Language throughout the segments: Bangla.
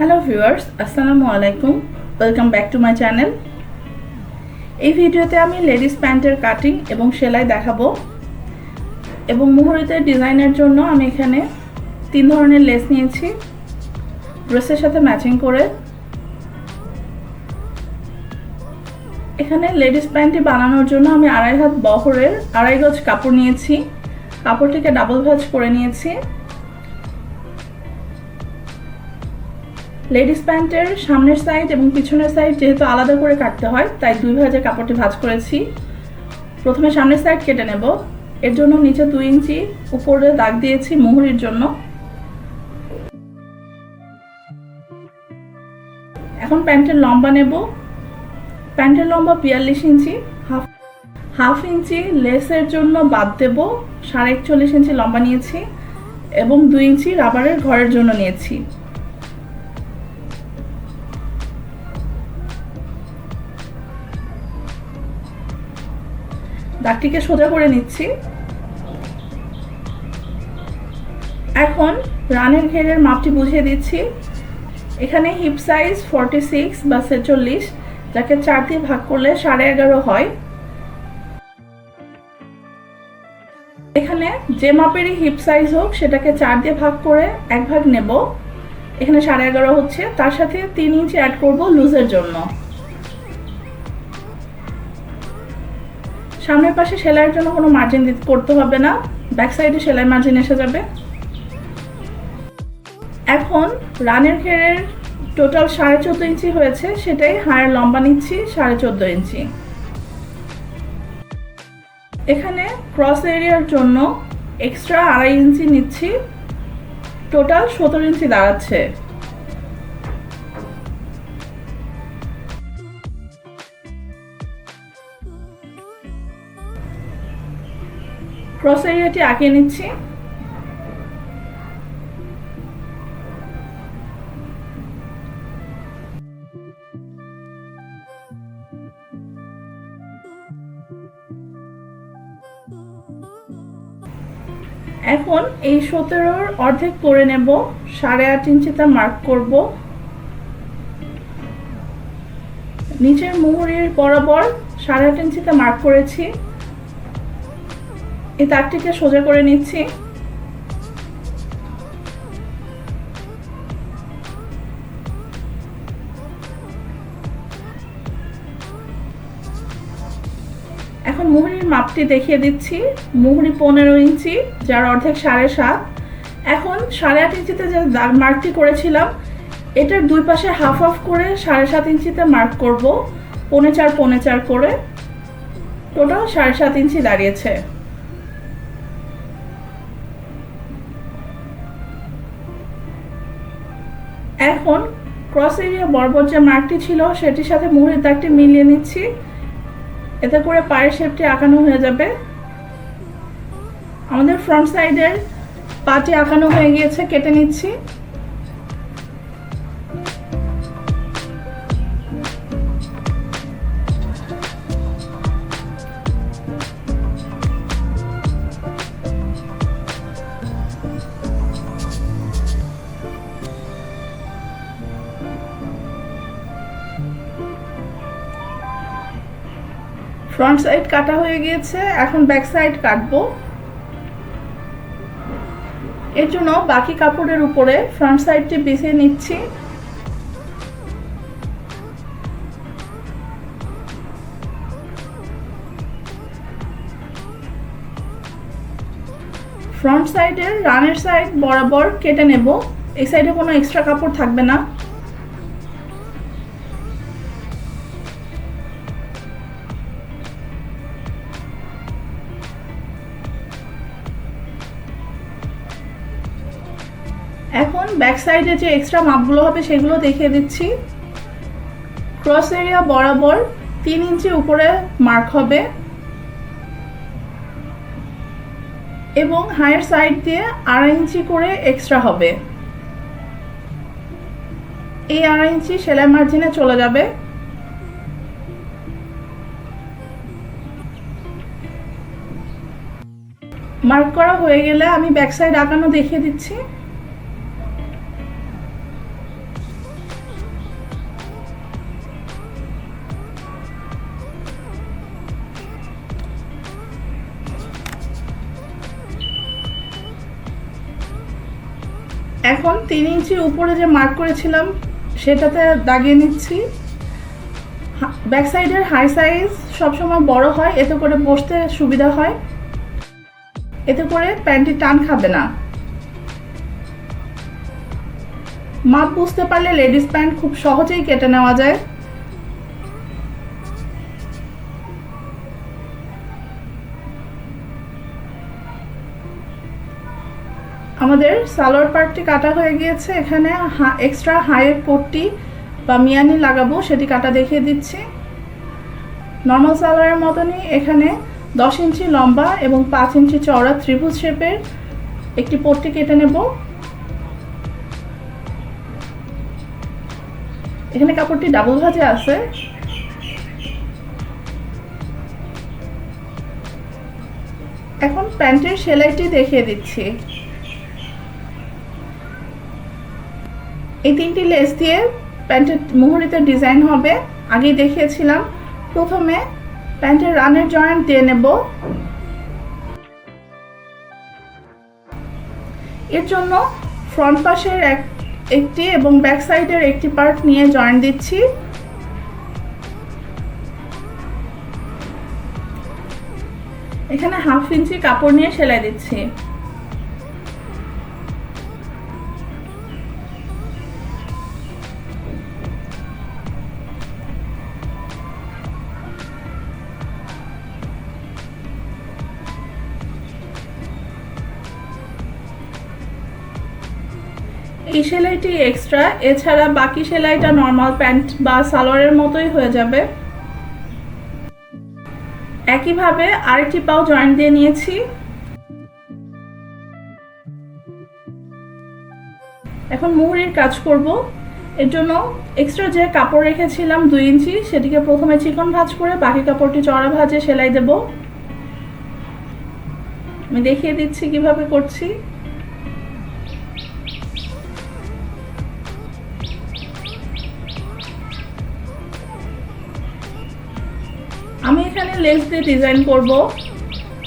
হ্যালো ভিউয়ার্স, আসসালামু আলাইকুম। Welcome back to my channel. এই ভিডিওতে আমি লেডিস প্যান্টের কাটিং এবং সেলাই দেখাবো এবং মুহুরিতের ডিজাইনের জন্য আমি এখানে 3 ধরনের লেস নিয়েছি ড্রেসের সাথে ম্যাচিং করে। এখানে লেডিস প্যান্টটি বানানোর জন্য আমি 2.5 হাত বহরের 2.5 গজ কাপড় নিয়েছি। কাপড়টিকে ডাবল ভাঁজ করে নিয়েছি। লেডিস প্যান্টের সামনের সাইড এবং পিছনের সাইড যেহেতু আলাদা করে কাটতে হয়, তাই 2 ভাঁজে কাপড়টি ভাঁজ করেছি। প্রথমে সামনের সাইড কেটে নেব। এর জন্য নিচে 2 ইঞ্চি উপরে দাগ দিয়েছি মুহুরির জন্য। এখন প্যান্টের লম্বা নেব। প্যান্টের লম্বা 42 ইঞ্চি। হাফ ইঞ্চি লেসের জন্য বাদ দেব। 41.5 ইঞ্চি লম্বা নিয়েছি এবং 2 ইঞ্চি রাবারের ঘরের জন্য নিয়েছি। দাগটিকে সোজা করে নিচ্ছি। এখন রানের ঘেরের মাপটি বুঝিয়ে দিচ্ছি। এখানে হিপ সাইজ 46 বা 46, যাকে 4 দিয়ে ভাগ করলে 11.5 হয়। এখানে যে মাপেরই হিপ সাইজ হোক সেটাকে 4 দিয়ে ভাগ করে 1 ভাগ নেব। এখানে 11.5 হচ্ছে। তার সাথে 3 ইঞ্চি অ্যাড করব লুজের জন্য। সামনের পাশে সেলাইয়ের জন্য কোনো মার্জিন করতে হবে না, ব্যাক সাইডে সেলাই মার্জিন এসে যাবে। এখন রানের ঘেরের টোটাল 14.5 ইঞ্চি হয়েছে, সেটাই হাড়ের লম্বা নিচ্ছি 14.5 ইঞ্চি। এখানে ক্রস এরিয়ার জন্য এক্সট্রা 2.5 ইঞ্চি নিচ্ছি, টোটাল 17 ইঞ্চি দাঁড়াচ্ছে। ক্রস এরিয়াটি আঁকিয়ে নিচ্ছি। এখন এই 17-র অর্ধেক করে নেব, 8.5 ইঞ্চিতে মার্ক করব। নিচের মুহুরির বরাবর 8.5 ইঞ্চিতে মার্ক করেছি। এই দাগটিকে সোজা করে নিচ্ছি। এখন মুহুরির মাপটি দেখিয়ে দিচ্ছি। মুহুরি 15 ইঞ্চি, যার অর্ধেক 7.5। এখন 8.5 ইঞ্চিতে যে দাগ মার্কটি করেছিলাম, এটার দুই পাশে হাফ হাফ করে 7.5 ইঞ্চিতে মার্ক করব, 4.25 করে। টোটাল 7.5 ইঞ্চি দাঁড়িয়েছে। এখন ক্রস এরিয়া বরাবর যে মার্কটি ছিল সেটির সাথে মুহুরির দাগটি মিলিয়ে নিচ্ছি। এতে করে পায়ের শেপটি আঁকানো হয়ে যাবে। আমাদের ফ্রন্ট সাইডের পাটি আঁকানো হয়ে গিয়েছে, কেটে নিচ্ছি। ফ্রন্ট সাইড কাটা হয়ে গিয়েছে, এখন ব্যাক সাইড কাটবো। এর জন্য বাকি কাপড়ের উপরে ফ্রন্ট সাইডটি বিছিয়ে নিচ্ছি। ফ্রন্ট সাইডের রানের সাইড বরাবর কেটে নেব। এই সাইডে কোনো এক্সট্রা কাপড় থাকবে না। এখন ব্যাক সাইডে যে এক্সট্রা মাপগুলো হবে সেগুলো দেখিয়ে দিচ্ছি। ক্রস এরিয়া বরাবর 3 ইঞ্চি উপরে মার্ক হবে এবং হাইয়ের সাইড দিয়ে 2.5 ইঞ্চি করে এক্সট্রা হবে। এই 2.5 ইঞ্চি সেলাই মার্জিনে চলে যাবে। মার্ক করা হয়ে গেলে আমি ব্যাক সাইড আঁকানো দেখিয়ে দিচ্ছি। এখন 3 ইঞ্চি উপরে যে মার্ক করেছিলাম সেটাতে দাগিয়ে নিচ্ছি। ব্যাক সাইডের হাই সাইজ সবসময় বড় হয়, এতে করে বসতে সুবিধা হয়, এতে করে প্যান্টটি টান খাবে না। মাপ বুঝতে পারলে লেডিস প্যান্ট খুব সহজেই কেটে নেওয়া যায়। আমাদের সালোয়ার পার্টটি কাটা হয়ে গিয়েছে। এখানে এক্সট্রা হাইয়ের পট্টি বা মিয়ানি লাগাবো, সেটি কাটা দেখিয়ে দিচ্ছি। নর্মাল সালোয়ারের মতনই এখানে 10 ইঞ্চি লম্বা এবং 5 ইঞ্চি চওড়া ত্রিভুজ শেপের একটি পট্টি কেটে নেব। এখানে কাপড়টি ডাবল ভাঁজে আছে। এখন প্যান্টের সেলাইটি দেখিয়ে দিচ্ছি। এই 3টি লেস দিয়ে প্যান্টের মুহুরিতে ডিজাইন হবে, আগেই দেখিয়েছিলাম। প্রথমে প্যান্টের রানের জয়েন্ট দিয়ে নেব। এর জন্য ফ্রন্ট পাশের একটি এবং ব্যাক সাইডের একটি পার্ট নিয়ে জয়েন্ট দিচ্ছি। এখানে 1/2 ইঞ্চি কাপড় নিয়ে সেলাই দিচ্ছি। এই সেলাইটি এক্সট্রা, এছাড়া বাকি সেলাইটা নর্মাল প্যান্ট বা সালোয়ারের মতোই হয়ে যাবে। একইভাবে আরেকটি পাও জয়েন্ট দিয়ে নিয়েছি। এখন মুহুরির কাজ করব। এর জন্য এক্সট্রা যে কাপড় রেখেছিলাম 2 ইঞ্চি, সেটিকে প্রথমে চিকন ভাঁজ করে বাকি কাপড়টি চড়া ভাঁজে সেলাই দেব। আমি দেখিয়ে দিচ্ছি কিভাবে করছি। আমি এখানে লেস দিয়ে ডিজাইন করব,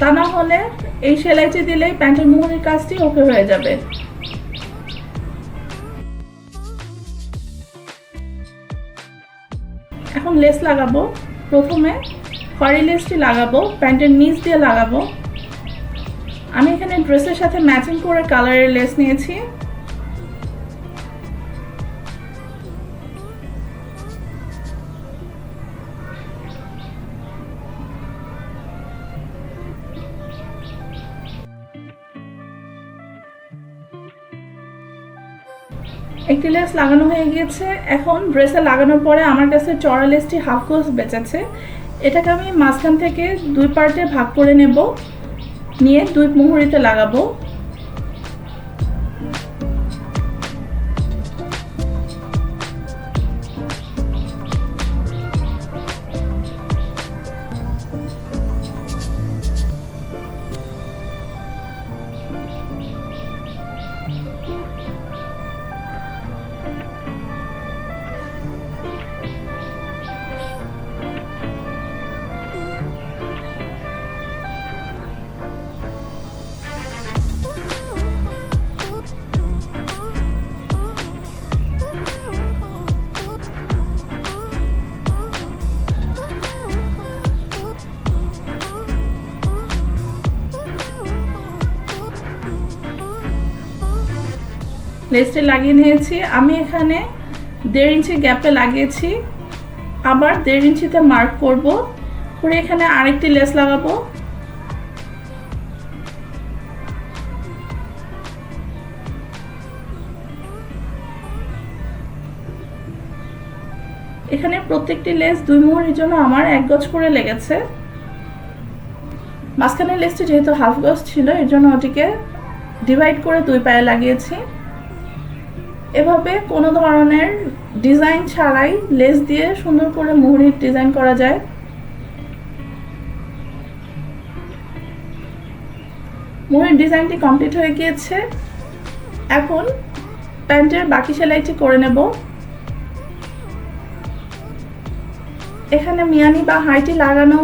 তা না হলে এই সেলাইটি দিলেই প্যান্টের মুহুরির কাজটি ওকে হয়ে যাবে। এখন লেস লাগাবো। প্রথমে খয়েরি লেসটি লাগাবো, প্যান্টের নিচ দিয়ে লাগাবো। আমি এখানে ড্রেসের সাথে ম্যাচিং করে কালারের লেস নিয়েছি। একটি লেস লাগানো হয়ে গিয়েছে। এখন ড্রেসে লাগানোর পরে আমার কাছে চড়া লেসটি হাফ গোজ বেঁচেছে, এটাকে আমি মাঝখান থেকে 2 পার্টে ভাগ করে নেব, নিয়ে 2 মুহুরিতে লাগাবো। লেসটি লাগিয়ে নিয়েছি। আমি এখানে 1.5 ইঞ্চি গ্যাপে লাগিয়েছি, আবার 1.5 ইঞ্চিতে মার্ক করব, করে এখানে আরেকটি লেস লাগাবো। এখানে প্রত্যেকটি লেস 2 মুহুরির জন্য আমার 1 গজ করে লেগেছে। মাঝখানের লেসটি যেহেতু হাফ গজ ছিল, এর জন্য ওটিকে ডিভাইড করে 2 পায়ে লাগিয়েছি। এভাবে কোনো ধরনের ডিজাইন ছাড়াই লেস দিয়ে সুন্দর করে মুহুরির ডিজাইন করা যায়। মুহুরির ডিজাইনটি কমপ্লিট হয়ে গিয়েছে। এখন প্যান্টের বাকি সেলাইটি করে নেব। এখানে মিয়ানি বা হাইটি লাগানো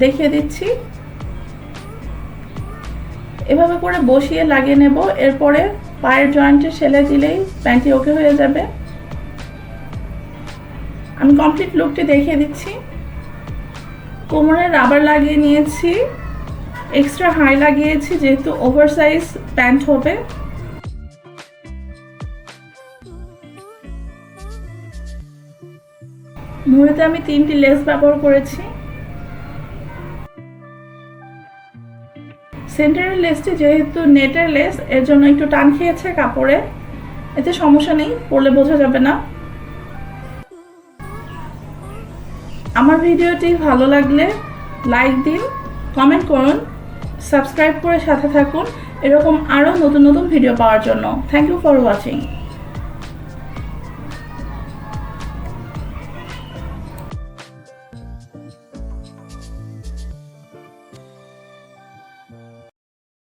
দেখিয়ে দিচ্ছি। এভাবে করে বসিয়ে লাগিয়ে নেব। এরপরে পায়ের জয়েন্টে সেলাই দিলেই প্যান্টটি ওকে হয়ে যাবে। আমি কমপ্লিট লুকটি দেখিয়ে দিচ্ছি। কোমরে রাবার লাগিয়ে নিয়েছি, এক্সট্রা হাই লাগিয়েছি যেহেতু ওভারসাইজ প্যান্ট হবে। মুহুরিতে আমি 3টি লেস ব্যবহার করেছি। সেন্টারের লেসটি যেহেতু নেটের লেস, এর জন্য একটু টান খেয়েছে কাপড়ে, এতে সমস্যা নেই, পরলে বোঝা যাবে না। আমার ভিডিওটি ভালো লাগলে লাইক দিন, কমেন্ট করুন, সাবস্ক্রাইব করে সাথে থাকুন এরকম আরও নতুন নতুন ভিডিও পাওয়ার জন্য। Thank you for watching.